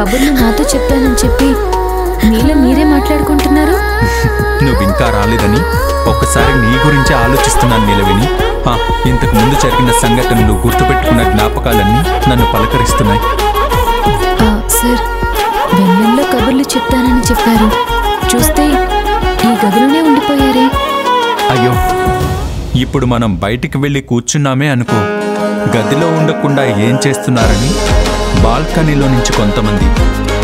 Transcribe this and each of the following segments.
కబుర్లు నాతో చెప్పానని చెప్పి మీలో మీరే మాట్లాడుకుంటున్నారు. నువ్వు ఇంకా రాలేదని ఒక్కసారి నీ గురించి ఆలోచిస్తున్నాను నీలవేణి. ఇంతకు ముందు జరిగిన సంఘటనలు గుర్తుపెట్టుకున్న జ్ఞాపకాలన్నీ నన్ను పలకరిస్తున్నాయి. సార్, వెన్నెల్లో కబుర్లు చెప్తానని చెప్పారు. చూస్తే ఈ గదిలోనే ఉండిపోయారే. అయ్యో, ఇప్పుడు మనం బయటికి వెళ్ళి కూర్చున్నామే అనుకో, గదిలో ఉండకుండా ఏం చేస్తున్నారని బాల్కనీలో నుంచి కొంతమంది,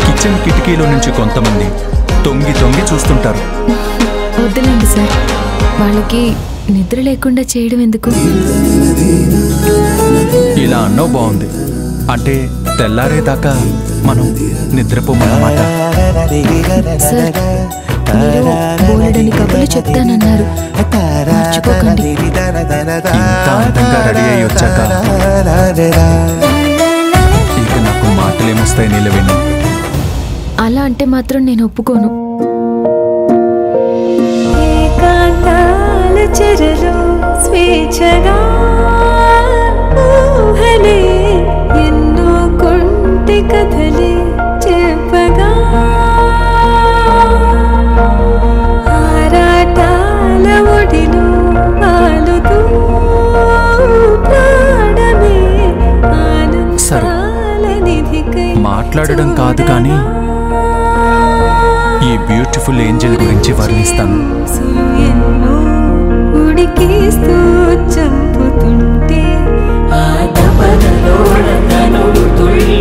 కిచెన్ కిటికీలో నుంచి కొంతమంది తొంగి తొంగి చూస్తుంటారు. వద్దులేండి సార్, వాళ్ళకి నిద్ర లేకుండా చేయడం ఎందుకు? ఇలా అన్నో బాగుంది. అంటే తెల్లారేదాకా మనం నిద్రపోమన్నమాట. సార్, మీరు బోలెడని కబుర్లు చెప్తానన్నారు, మర్చిపోకండి. ఇంత అందంగా రెడీ అయ్యి వచ్చాక ఇక నాకు మాటలేమొస్తాయి నీలవేణి? అలా అంటే మాత్రం నేను ఒప్పుకోను. చెరలో స్వేచ్ఛగా ఊహలే ఎన్నో కొంటి కథలే చెప్పగా ఆరాటాల ఒడిలో ఆలుతూ ప్రాణమే ఆనందాల నిధికై మాట్లాడడం కాదు కానీ ఈ బ్యూటిఫుల్ ఏంజెల్ గురించి వర్ణిస్తాను. ఉడికిస్తూ చంపుతుంటే ఆ తపనలో తుళ్ళి